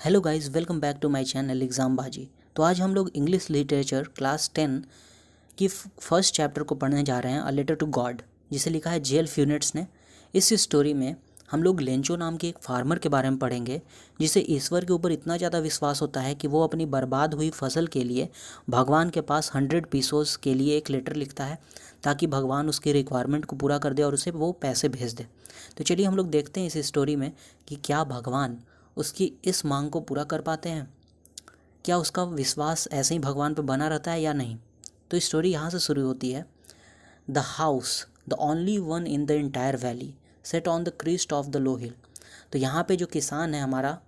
Hello guys, welcome back to my channel exam Baazi. तो आज हम लोग इंग्लिश लिटरेचर क्लास 10 की फर्स्ट चैप्टर को पढ़ने जा रहे हैं, अ लेटर टू गॉड, जिसे लिखा है जेएल फ्यूनेट्स ने। इस स्टोरी में हम लोग लेंचो नाम के एक फार्मर के बारे में पढ़ेंगे, जिसे ईश्वर के ऊपर इतना ज़्यादा विश्वास होता है कि वो अपनी बर्बाद हुई फसल के लिए भगवान के पास 100 पीसोस के लिए एक लेटर लिखता है, ताकि भगवान उसकी रिक्वायरमेंट को पूरा कर दे और उसे वो पैसे भेज दे। तो चलिए हम लोग देखते हैं इस स्टोरी में कि क्या भगवान उसकी इस मांग को पूरा कर पाते हैं, क्या उसका विश्वास ऐसे ही भगवान पर बना रहता है या नहीं। तो स्टोरी यहाँ से शुरू होती है। The house, the only one in the entire valley, set on the crest of the low hill. तो यहाँ पे जो किसान है हमारा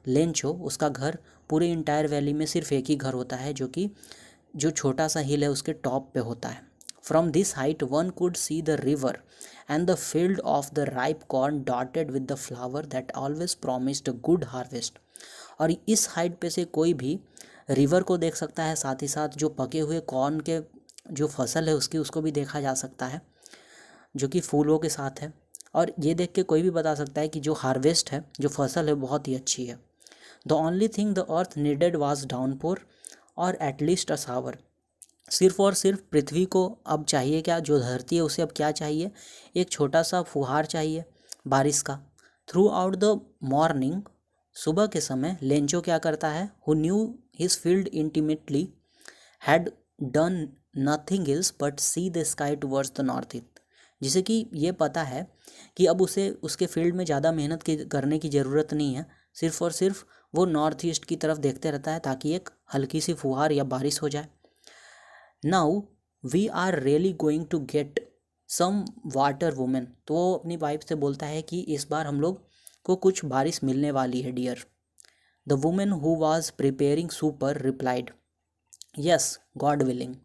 लेंचो, उसका घर पूरे इंटायर वैली में सिर्फ एक ही घर होता है, जो कि जो छोटा सा हिल है उसके टॉप पे होता है। From this height one could see the river and the field of the ripe corn dotted with the flower that always promised a good harvest। और इस हाइट पे से कोई भी रिवर को देख सकता है, साथ ही साथ जो पके हुए कॉर्न के जो फसल है उसको भी देखा जा सकता है, जो कि फूलों के साथ है। और ये देख के कोई भी बता सकता है कि जो हार्वेस्ट है, जो फसल है, बहुत ही अच्छी है। The only thing the earth needed was downpour और एटलीस्ट अ शावर। सिर्फ और सिर्फ पृथ्वी को अब चाहिए क्या, जो धरती है उसे अब क्या चाहिए, एक छोटा सा फुहार चाहिए बारिश का। थ्रू आउट द मॉर्निंग, सुबह के समय लेंचो क्या करता है, who knew his field intimately had done nothing else but see the sky towards the north east. जिसे कि ये पता है कि अब उसे उसके फील्ड में ज़्यादा मेहनत करने की ज़रूरत नहीं है, सिर्फ और सिर्फ वो नॉर्थ ईस्ट की तरफ देखते रहता है ताकि एक हल्की सी फुहार या बारिश हो जाए। Now we are really going to get some water women. तो वो अपनी वाइफ से बोलता है कि इस बार हम लोग को कुछ बारिश मिलने वाली है dear. The women who was preparing supper replied yes God willing.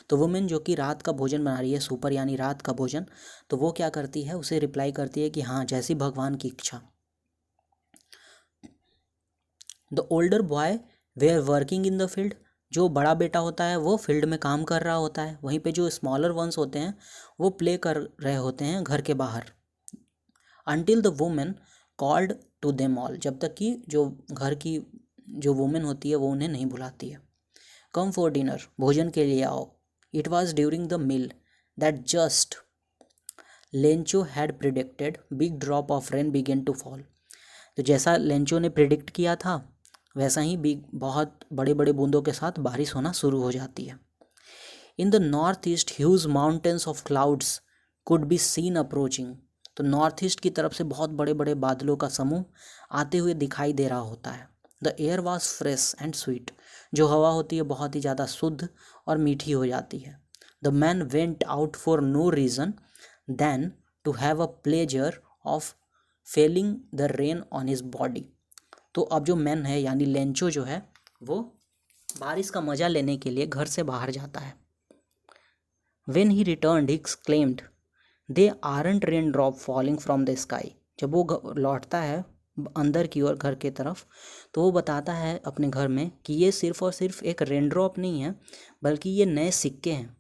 तो वुमेन जो कि रात का भोजन बना रही है, सुपर यानी रात का भोजन, तो वो क्या करती है, उसे रिप्लाई करती है कि हाँ, जैसी भगवान की इच्छा। The older boy were working in the field. जो बड़ा बेटा होता है वो फील्ड में काम कर रहा होता है, वहीं पे जो स्मॉलर वंस होते हैं वो प्ले कर रहे होते हैं घर के बाहर। Until the women called to them all, जब तक कि जो घर की जो वुमेन होती है वो उन्हें नहीं बुलाती है। कम फॉर डिनर, भोजन के लिए आओ। It was during the meal that just Lencho had predicted big drop of rain began to fall. तो जैसा लेंचो ने प्रिडिक्ट किया था वैसा ही बहुत बड़े बड़े बूंदों के साथ बारिश होना शुरू हो जाती है। In the north east huge mountains of clouds could be seen approaching. तो नॉर्थ ईस्ट की तरफ से बहुत बड़े बड़े बादलों का समूह आते हुए दिखाई दे रहा होता है। The air was fresh and sweet. जो हवा होती है बहुत ही ज़्यादा शुद्ध और मीठी हो जाती है। The man went out for no reason than to have a pleasure of feeling the rain on his body. तो अब जो मैन है यानी लेंचो जो है वो बारिश का मज़ा लेने के लिए घर से बाहर जाता है। When he returned, he exclaimed, "They aren't raindrop falling from the sky." जब वो लौटता है अंदर की ओर घर के तरफ, तो वो बताता है अपने घर में कि ये सिर्फ और सिर्फ एक रेन ड्रॉप नहीं है, बल्कि ये नए सिक्के हैं।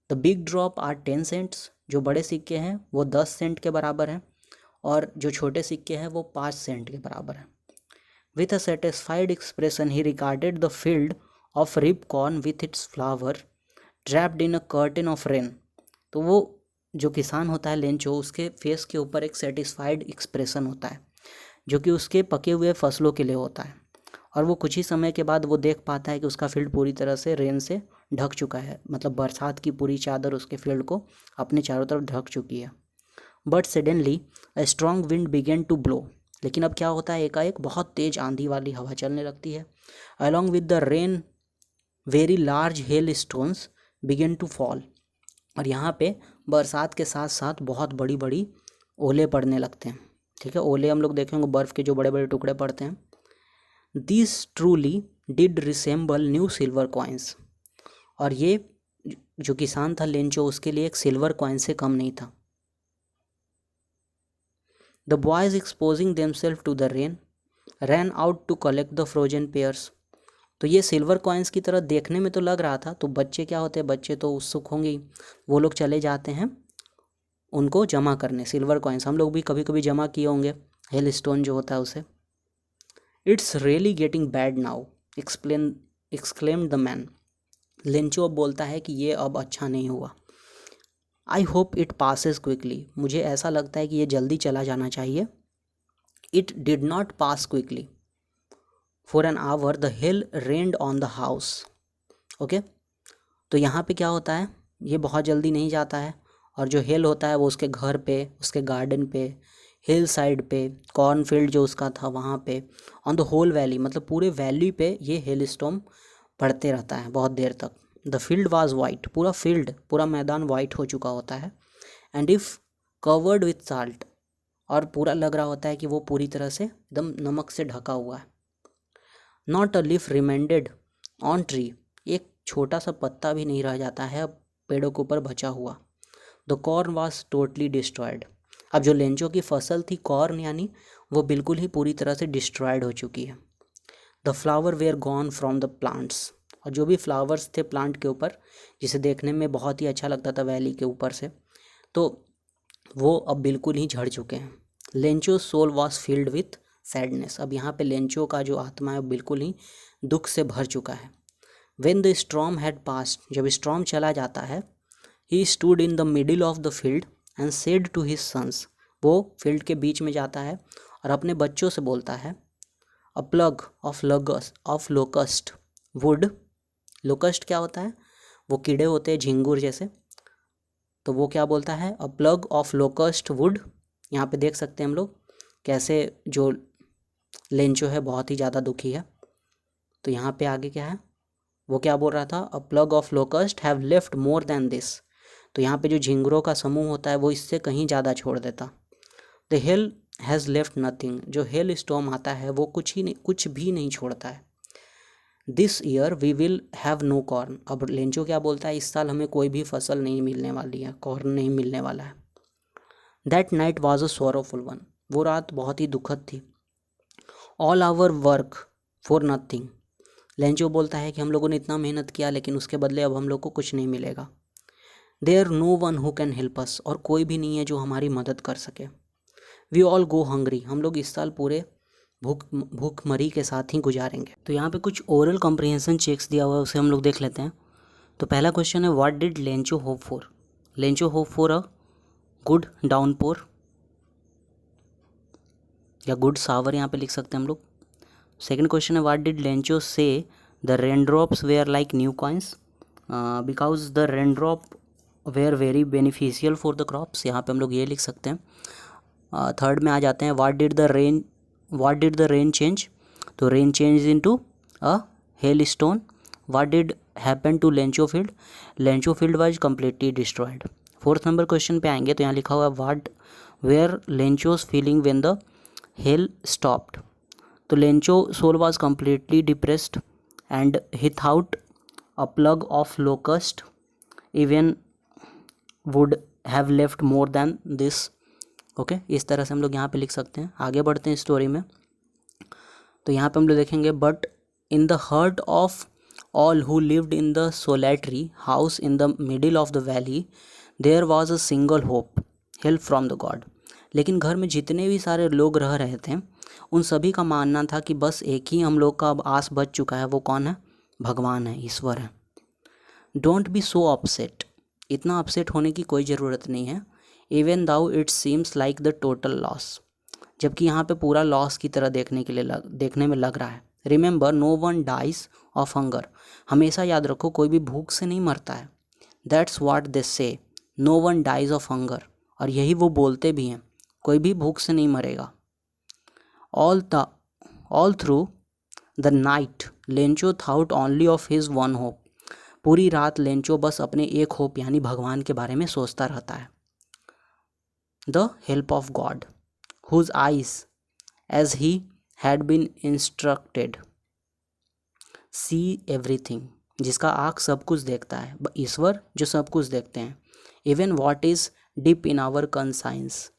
The big drop are 10 cents. जो बड़े सिक्के हैं वो 10 सेंट के बराबर हैं, और जो छोटे सिक्के हैं वो 5 सेंट के बराबर हैं। With a satisfied expression, he regarded the field of ripe corn with its flower trapped in a curtain of rain। तो वो जो किसान होता है लेंचो, उसके फेस के ऊपर एक सेटिस्फाइड एक्सप्रेशन होता है, जो कि उसके पके हुए फसलों के लिए होता है। और वो कुछ ही समय के बाद वो देख पाता है कि उसका फील्ड पूरी तरह से रेन से ढक चुका है, मतलब बरसात की पूरी चादर उसके फील्ड को अपने चारों तरफ ढक चुकी है। But suddenly a strong wind began to blow. लेकिन अब क्या होता है, एकाएक बहुत तेज आंधी वाली हवा चलने लगती है। Along with the rain very large hail stones began to fall. और यहाँ पे बरसात के साथ साथ बहुत बड़ी बड़ी ओले पड़ने लगते हैं। ठीक है, ओले हम लोग देखेंगे बर्फ़ के जो बड़े बड़े टुकड़े पड़ते हैं। This truly did resemble new silver coins. और ये जो किसान था लेंचो, उसके लिए एक सिल्वर कॉइन से कम नहीं था। The boys exposing themselves to the rain ran out to collect the frozen pears। तो ये सिल्वर कॉइन्स की तरह देखने में तो लग रहा था, तो बच्चे क्या होते हैं, बच्चे तो उत्सुक होंगे ही, वो लोग चले जाते हैं उनको जमा करने। सिल्वर कॉइन्स हम लोग भी कभी कभी जमा किए होंगे, हेल स्टोन जो होता है उसे। It's really getting bad now, exclaimed the man. Lencho अब बोलता है कि ये अब अच्छा नहीं हुआ। I hope it passes quickly, मुझे ऐसा लगता है कि ये जल्दी चला जाना चाहिए। It did not pass quickly, for an hour the hill rained on the house. Okay, तो यहाँ पे क्या होता है, ये बहुत जल्दी नहीं जाता है, और जो हिल होता है वो उसके घर पे, उसके गार्डन पे, हिल साइड पे, कॉर्नफील्ड जो उसका था वहाँ पे, ऑन द होल वैली, मतलब पूरे वैली पे ये हेल स्टॉर्म पड़ते रहता है बहुत देर तक। द फील्ड वाज वाइट, पूरा फील्ड, पूरा मैदान वाइट हो चुका होता है। And if covered with salt, और पूरा लग रहा होता है कि वो पूरी तरह से एकदम नमक से ढका हुआ है। Not a leaf remained on tree, एक छोटा सा पत्ता भी नहीं रह जाता है अब पेड़ों के ऊपर बचा हुआ। The corn was totally destroyed, अब जो लेंचो की फसल थी कॉर्न यानी, वो बिल्कुल ही पूरी तरह से डिस्ट्रॉयड हो चुकी है। The flower were gone from the plants, और जो भी फ्लावर्स थे प्लांट के ऊपर, जिसे देखने में बहुत ही अच्छा लगता था वैली के ऊपर से, तो वो अब बिल्कुल ही झड़ चुके हैं। Lencho soul was filled with sadness, अब यहाँ पे लेंचो का जो आत्मा है बिल्कुल ही दुख से भर चुका है। When the storm had passed, जब स्टॉर्म चला जाता है, he stood in the middle of the field and said to his sons, वो फील्ड के बीच में जाता है और अपने बच्चों से बोलता है, अ plague of locust would, locust क्या होता है, वो कीड़े होते हैं झिंगुर जैसे, तो वो क्या बोलता है, अ प्लग ऑफ लोकस्ट वुड। यहाँ पे देख सकते हैं हम लोग कैसे जो लेंचो है बहुत ही ज़्यादा दुखी है। तो यहाँ पे आगे क्या है, वो क्या बोल रहा था, अ plague of locust have left more than this, तो यहाँ पे जो झिंगुरों का समूह होता है वो इससे कहीं ज़्यादा छोड़ देता। The hail has left nothing, जो हेल स्टॉर्म आता है वो कुछ भी नहीं छोड़ता है। This year we will have no corn, अब लेंचो क्या बोलता है, इस साल हमें कोई भी फसल नहीं मिलने वाली है, कॉर्न नहीं मिलने वाला है। That night was a sorrowful one, वो रात बहुत ही दुखद थी। All our work for nothing, Lencho बोलता है कि हम लोगों ने इतना मेहनत किया लेकिन उसके बदले अब हम लोग को कुछ नहीं मिलेगा। There no one who can help us, और कोई भी नहीं है जो हमारी मदद कर सके। वी ऑल गो हंग्री, हम लोग इस साल पूरे भूखमरी के साथ ही गुजारेंगे। तो यहाँ पे कुछ ओरल कॉम्प्रिहेंशन चेक्स दिया हुआ है, उसे हम लोग देख लेते हैं। तो पहला क्वेश्चन है, what did Lencho hope for, Lencho hope for a good downpour या गुड सावर, यहाँ पे लिख सकते हैं हम लोग। सेकंड क्वेश्चन है, what did Lencho say the raindrops were like new coins, because the raindrop were very beneficial for the crops, यहाँ पे हम लोग ये लिख सकते हैं। थर्ड में आ जाते हैं, what did the rain change, तो rain change into a hail stone. What did happen to Lencho field, Lencho field was completely destroyed. Fourth number question पे आएंगे तो यहाँ लिखा हुआ है, what were Lencho's feeling when the hail stopped, तो Lencho soul was completely depressed and he thought a plague of locust even would have left more than this. Okay, इस तरह से हम लोग यहाँ पे लिख सकते हैं। आगे बढ़ते हैं स्टोरी में, तो यहाँ पे हम लोग देखेंगे, but in the heart of all who lived in the solitary house in the middle of the valley there was a single hope, help from the God, लेकिन घर में जितने भी सारे लोग रह रहे थे उन सभी का मानना था कि बस एक ही हम लोग का अब आस बच चुका है, वो कौन है, भगवान है, ईश्वर है। डोंट बी सो अपसेट, इतना अपसेट होने की कोई ज़रूरत नहीं है। Even though it seems like the total loss, जबकि यहाँ पे पूरा लॉस की तरह देखने में लग रहा है। Remember no one dies of hunger, हमेशा याद रखो कोई भी भूख से नहीं मरता है। That's what they say, no one dies of hunger, और यही वो बोलते भी हैं, कोई भी भूख से नहीं मरेगा। All through the night Lencho thought only of his one hope, पूरी रात लेंचो बस अपने एक होप यानी भगवान के बारे में सोचता रहता है। The help of God whose eyes as he had been instructed see everything, जिसका आँख सब कुछ देखता है, ईश्वर जो सब कुछ देखते हैं। Even what is deep in our conscience,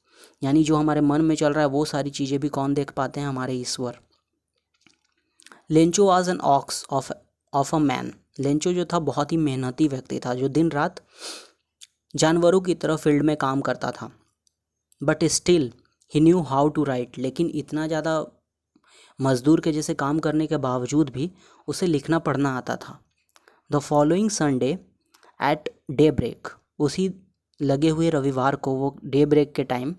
यानी जो हमारे मन में चल रहा है वो सारी चीज़ें भी कौन देख पाते हैं, हमारे ईश्वर। Lencho was an ox of a man, Lencho जो था बहुत ही मेहनती व्यक्ति था, जो दिन रात जानवरों की तरह फील्ड में काम करता था। But still he knew how to write, लेकिन इतना ज़्यादा मजदूर के जैसे काम करने के बावजूद भी उसे लिखना पढ़ना आता था। The following Sunday at daybreak, उसी लगे हुए रविवार को वो डे ब्रेक के टाइम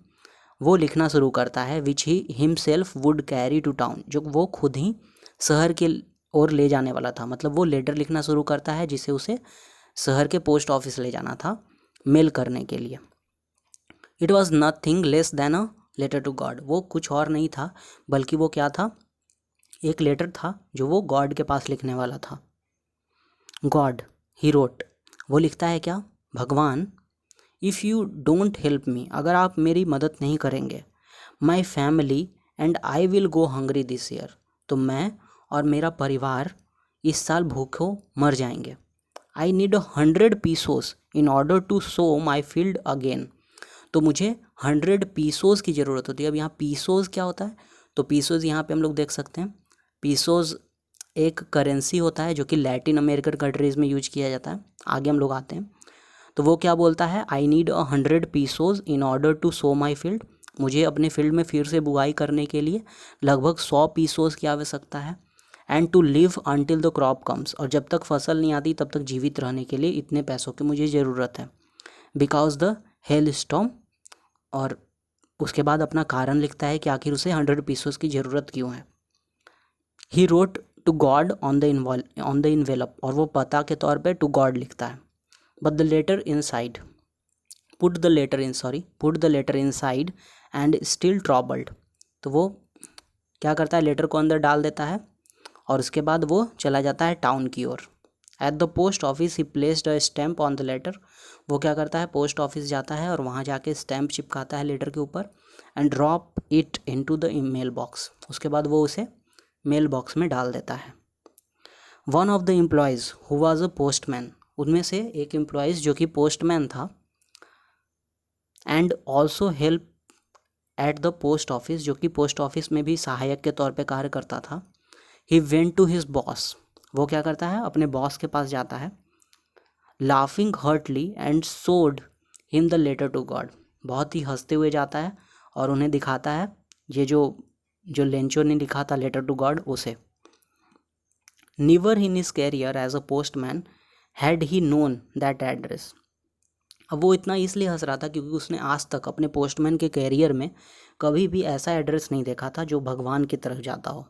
वो लिखना शुरू करता है, which he himself would carry to town, जो वो खुद ही शहर के ओर ले जाने वाला था। मतलब वो लेटर लिखना शुरू करता है जिसे उसे शहर के पोस्ट ऑफिस ले जाना था मेल करने के लिए। It was nothing less than a letter to God, वो कुछ और नहीं था बल्कि वो क्या था, एक लेटर था जो वो गॉड के पास लिखने वाला था। गॉड, ही रोट, वो लिखता है क्या, भगवान, if you don't help me, अगर आप मेरी मदद नहीं करेंगे, my family and I will go hungry this year, तो मैं और मेरा परिवार इस साल भूखों मर जाएंगे। I need 100 pesos in order to sow my field again, तो मुझे 100 पीसोस की ज़रूरत होती है। अब यहाँ पीसोस क्या होता है, तो पीसोस यहाँ पे हम लोग देख सकते हैं, पीसोस एक करेंसी होता है जो कि लैटिन अमेरिकन कंट्रीज़ में यूज किया जाता है। आगे हम लोग आते हैं, तो वो क्या बोलता है, I need 100 pesos in order to sow my field, मुझे अपने फील्ड में फिर से बुआई करने के लिए लगभग 100 पीसोस की आवश्यकता है। And to live until the crop comes, और जब तक फसल नहीं आती तब तक जीवित रहने के लिए इतने पैसों की मुझे ज़रूरत है। बिकॉज द हेल स्टॉर्म, और उसके बाद अपना कारण लिखता है कि आखिर उसे 100 पीसोस की ज़रूरत क्यों है। He wrote to God on the envelope, और वो पता के तौर पे टू गॉड लिखता है। But the letter inside, put the letter inside and still troubled, तो वो क्या करता है, लेटर को अंदर डाल देता है और उसके बाद वो चला जाता है टाउन की ओर। At the post office he placed a stamp on the letter, वो क्या करता है, पोस्ट ऑफिस जाता है और वहाँ जाके स्टैम्प चिपकाता है लेटर के ऊपर। And drop it into the mail box, उसके बाद वो उसे मेल बॉक्स में डाल देता है। One of the employees who was a postman, उनमें से एक एम्प्लॉयज़ जो कि पोस्टमैन था, and also help at the post office, जो कि पोस्ट ऑफिस में भी सहायक के तौर पे कार्य करता था। He went to his boss, वो क्या करता है, अपने बॉस के पास जाता है। Laughing heartily and showed him the letter to God, बहुत ही हंसते हुए जाता है और उन्हें दिखाता है ये जो लेंचो ने लिखा था लेटर टू गॉड उसे। Never in his career as a postman had he known that address, अब वो इतना इसलिए हंस रहा था क्योंकि उसने आज तक अपने पोस्टमैन के कैरियर में कभी भी ऐसा एड्रेस नहीं देखा था जो भगवान की तरफ जाता हो।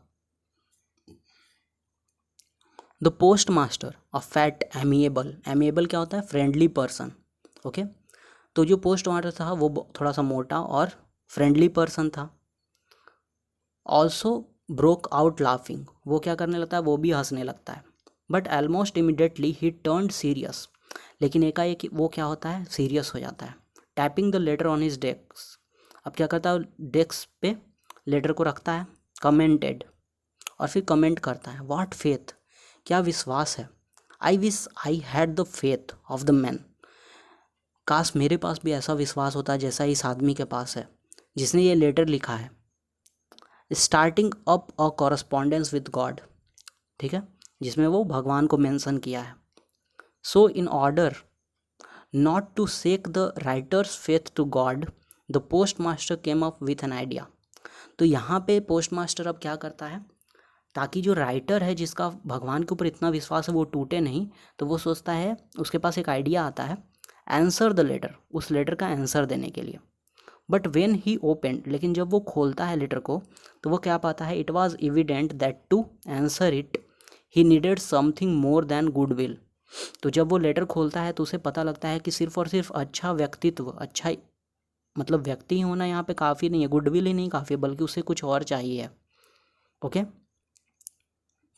The post master a fat amiable क्या होता है, फ्रेंडली पर्सन, ओके। तो जो पोस्ट मास्टर था वो थोड़ा सा मोटा और फ्रेंडली पर्सन था। ऑल्सो ब्रोक आउट लाफिंग, वो क्या करने लगता है, वो भी हंसने लगता है। But almost immediately he turned serious, लेकिन एकाएक वो क्या होता है, सीरियस हो जाता है। Tapping the later on his desk, अब क्या करता है, डेस्क पे लेटर को रखता है। कमेंटेड, और फिर कमेंट करता है, व्हाट फेथ, क्या विश्वास है। I wish I had the faith of the man, काश मेरे पास भी ऐसा विश्वास होता जैसा इस आदमी के पास है जिसने ये लेटर लिखा है। Starting up a correspondence with God, ठीक है, जिसमें वो भगवान को मेंशन किया है। So in order not to shake the writer's faith to God, the post master came up with an idea, तो यहाँ पे पोस्ट मास्टर अब क्या करता है, ताकि जो राइटर है जिसका भगवान के ऊपर इतना विश्वास है वो टूटे नहीं, तो वो सोचता है, उसके पास एक आइडिया आता है, आंसर द लेटर, उस लेटर का आंसर देने के लिए। बट वेन ही ओपेंड, लेकिन जब वो खोलता है लेटर को तो वो क्या पाता है, it was evident that to answer it he needed something more than goodwill, तो जब वो लेटर खोलता है तो उसे पता लगता है कि सिर्फ और सिर्फ अच्छा व्यक्तित्व, अच्छा मतलब व्यक्ति ही होना यहाँ पे काफ़ी नहीं है, गुडविल ही नहीं काफ़ी है, बल्कि उसे कुछ और चाहिए है, okay.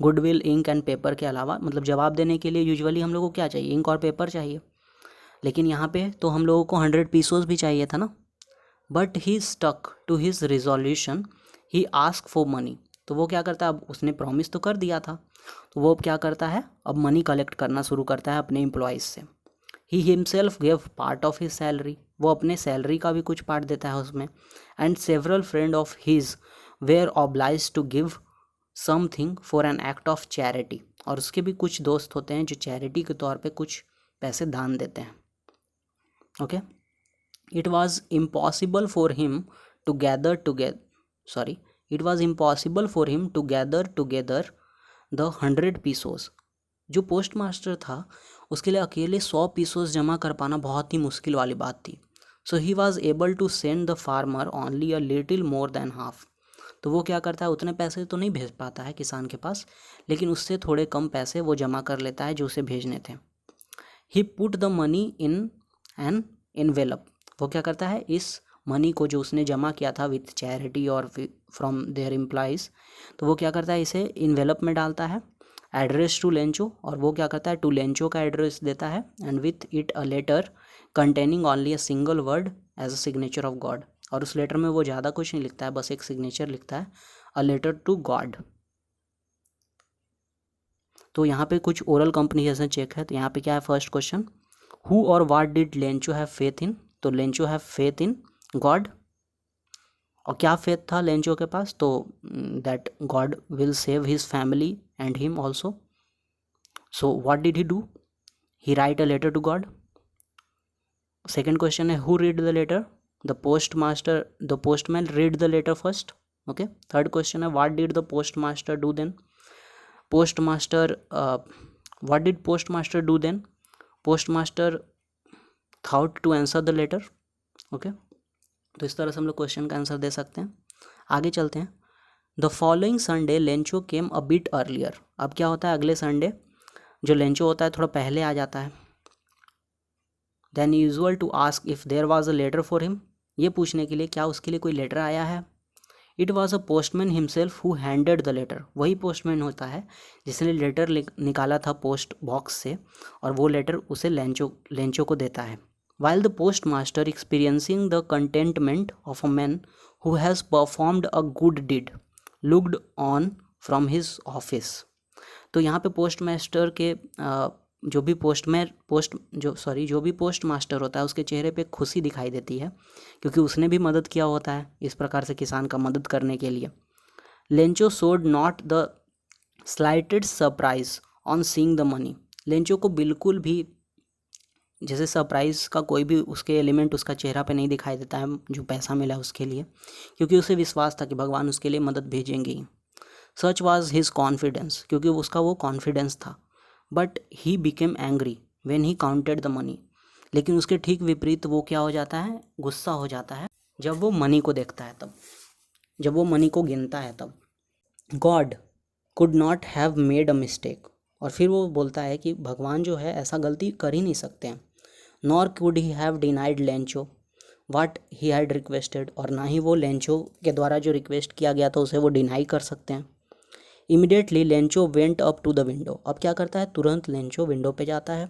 Goodwill, ink and paper के अलावा, मतलब जवाब देने के लिए यूजुअली हम लोगों को क्या चाहिए, इंक और पेपर चाहिए, लेकिन यहाँ पे तो हम लोगों को 100 पीसोस भी चाहिए था ना। But he stuck to his resolution, he ask for money, तो वो क्या करता है, अब उसने प्रॉमिस तो कर दिया था, तो वो क्या करता है, अब मनी कलेक्ट करना शुरू करता है अपने एम्प्लॉयज़ से। He himself gave part of his salary, वो अपने सैलरी का भी कुछ पार्ट देता है उसमें। And several friend of his were obliged to give something for an act of charity, और उसके भी कुछ दोस्त होते हैं जो चैरिटी के तौर पे कुछ पैसे दान देते हैं, okay. It was impossible for him to gather it was impossible for him to gather together the 100 pesos. जो पोस्ट मास्टर था उसके लिए अकेले 100 पीसोस जमा कर पाना बहुत ही मुश्किल वाली बात थी। So he was able to send the farmer only a little more than half. तो वो क्या करता है, उतने पैसे तो नहीं भेज पाता है किसान के पास, लेकिन उससे थोड़े कम पैसे वो जमा कर लेता है जो उसे भेजने थे। He put the money in an envelope. वो क्या करता है, इस मनी को जो उसने जमा किया था विथ चैरिटी और फ्रॉम देयर एम्प्लॉइज, तो वो क्या करता है, इसे इन्वेलप में डालता है, एड्रेस टू लेंचो, और वो क्या करता है, टू लेंचो का एड्रेस देता है, and with it a letter containing only a single word as a signature of God. और उस लेटर में वो ज़्यादा कुछ नहीं लिखता है, बस एक सिग्नेचर लिखता है, अ लेटर टू गॉड। तो यहाँ पे कुछ ओरल कंपनीजन चेक है। तो यहाँ पे क्या है, फर्स्ट क्वेश्चन, हु और what did Lencho have faith in. तो Lencho have faith in God. और क्या फेथ था लेंचो के पास, तो that God will save his family and him also. So what did he do, he write a letter to God. Second question है, who read the letter, the post master, the postman read the letter first. Okay. Third question है, what did the post master do then. Post master, what did post master do then, post master thought to answer the letter. Okay. तो इस तरह से हम लोग question का answer दे सकते हैं। आगे चलते हैं। The following Sunday Lencho came a bit earlier. अब क्या होता है, अगले संडे जो लेंचो होता है थोड़ा पहले आ जाता है। Then usual to ask if there was a letter for him. ये पूछने के लिए क्या उसके लिए कोई लेटर आया है। It was a postman himself who handed the letter. वही पोस्टमैन होता है जिसने लेटर निकाला था पोस्ट बॉक्स से, और वो लेटर उसे लेंचो को देता है। While the post master experiencing the contentment of a man who has performed a good deed looked on from his office. तो यहाँ पे पोस्ट मास्टर के जो भी पोस्ट मास्टर होता है उसके चेहरे पे खुशी दिखाई देती है, क्योंकि उसने भी मदद किया होता है इस प्रकार से किसान का मदद करने के लिए। Lencho showed not the slightest surprise on seeing the money. Lencho को बिल्कुल भी जैसे सरप्राइज का कोई भी उसके एलिमेंट उसका चेहरा पे नहीं दिखाई देता है जो पैसा मिला उसके लिए, क्योंकि उसे विश्वास था कि भगवान उसके लिए मदद भेजेंगे ही। सच वॉज हिज कॉन्फिडेंस, क्योंकि उसका वो कॉन्फिडेंस था। But he became angry when he counted the money. लेकिन उसके ठीक विपरीत वो क्या हो जाता है, गुस्सा हो जाता है जब वो मनी को देखता है, तब जब वो मनी को गिनता है तब। God could not have made a mistake. और फिर वो बोलता है कि भगवान जो है ऐसा गलती कर ही नहीं सकते हैं। Nor could he have denied Lencho what he had requested. और ना ही वो लेंचो के द्वारा जो रिक्वेस्ट किया गया था उसे वो डिनाई कर सकते हैं। Immediately Lencho went up to the window. अब क्या करता है, तुरंत लेंचो विंडो पे जाता है,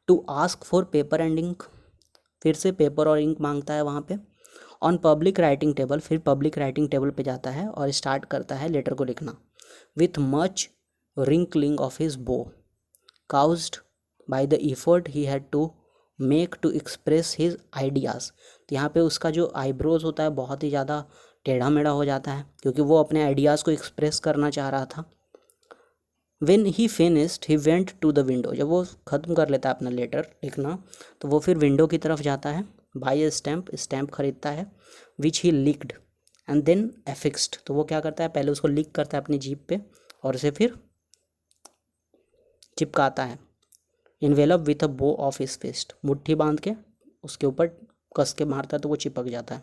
to ask for paper and ink. फिर से पेपर और इंक मांगता है वहाँ पे। ऑन पब्लिक राइटिंग टेबल, फिर पब्लिक राइटिंग टेबल पे जाता है और स्टार्ट करता है लेटर को लिखना। With much wrinkling of his brow caused by the effort he had to make to express his ideas. तो यहाँ पे उसका जो आईब्रोज होता है बहुत ही ज़्यादा टेढ़ा मेढ़ा हो जाता है, क्योंकि वो अपने आइडियाज़ को एक्सप्रेस करना चाह रहा था। When he finished he went to the window. जब वो ख़त्म कर लेता है अपना लेटर लिखना, तो वो फिर विंडो की तरफ जाता है। बाई ए स्टैम्प खरीदता है, which he licked and then affixed. तो वो क्या करता है, पहले उसको लिक करता है अपनी जीप पे और उसे फिर चिपकाता है। इन्वेलप विथ अ बो ऑफ हिज फिस्ट। मुट्ठी बांध के उसके ऊपर कस के मारता है तो वो चिपक जाता है।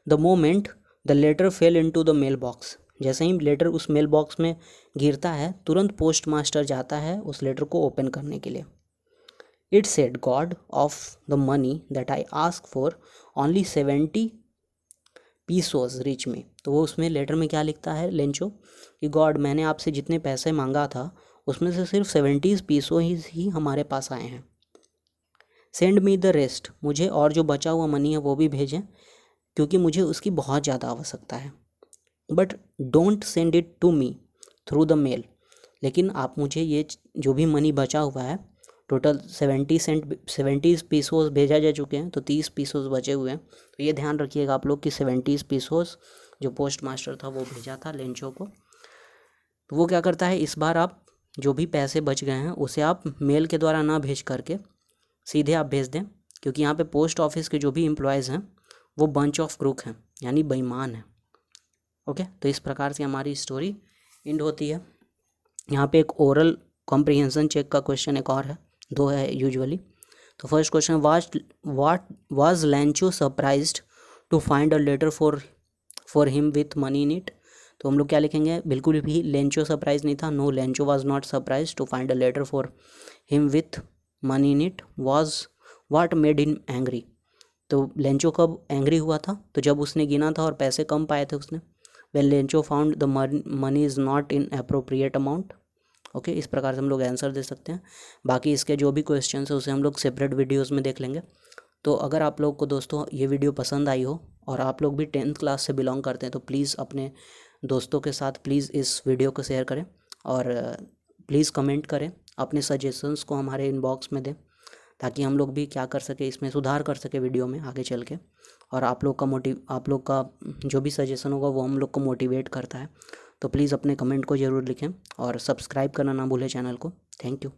The moment the letter fell into the mail box. जैसे ही लेटर उस मेल बॉक्स में गिरता है, तुरंत पोस्ट मास्टर जाता है उस लेटर को ओपन करने के लिए। It said God of the money that I ask for only 70 pesos reach me. तो वो उसमें लेटर में क्या लिखता है लेंचो कि गॉड, मैंने आपसे जितने पैसे मांगा था उसमें से सिर्फ 70 पीसो ही हमारे पास आए हैं। Send me the rest. मुझे और जो बचा हुआ मनी है वो भी भेजें, क्योंकि मुझे उसकी बहुत ज़्यादा आवश्यकता है। But don't send it to me through the mail. लेकिन आप मुझे ये जो भी मनी बचा हुआ है, टोटल 70 पीसोस भेजा जा चुके हैं, तो 30 पीसोस बचे हुए हैं। तो ये ध्यान रखिएगा आप लोग कि 70 पीसोस जो पोस्ट मास्टर था वो भेजा था लेंचो को। तो वो क्या करता है, इस बार आप जो भी पैसे बच गए हैं उसे आप मेल के द्वारा ना भेज करके सीधे आप भेज दें, क्योंकि यहाँ पे पोस्ट ऑफिस के जो भी एम्प्लॉयज़ हैं वो बंच ऑफ क्रूक हैं, यानी बेईमान हैं। ओके, तो इस प्रकार से हमारी स्टोरी एंड होती है। यहाँ पे एक ओरल कॉम्प्रिहेंशन चेक का क्वेश्चन एक और है, 2 है यूजुअली। तो first question, what was Lencho surprised to find a letter for him with money in it. तो हम लोग क्या लिखेंगे, बिल्कुल भी लेंचो सरप्राइज नहीं था। No, Lencho was not surprise to find a letter for him with money in it was what made him angry. तो लेंचो कब एंग्री हुआ था, तो जब उसने गिना था और पैसे कम पाए थे उसने। When Lencho found the money is not in appropriate amount. Okay, इस प्रकार से हम लोग आंसर दे सकते हैं। बाकी इसके जो भी क्वेश्चन है उसे हम लोग सेपरेट वीडियोज़ में देख लेंगे। तो अगर आप लोग को दोस्तों ये वीडियो पसंद आई हो और आप लोग भी 10th क्लास से बिलोंग करते हैं तो प्लीज़ अपने दोस्तों के साथ प्लीज़ इस वीडियो को शेयर करें और प्लीज़ कमेंट करें, अपने सजेशंस को हमारे इनबॉक्स में दें ताकि हम लोग भी क्या कर सके, इसमें सुधार कर सके वीडियो में आगे चल के। और आप लोग का जो भी सजेशन होगा वो हम लोग को मोटिवेट करता है। तो प्लीज़ अपने कमेंट को ज़रूर लिखें और सब्सक्राइब करना ना भूलें चैनल को। Thank you.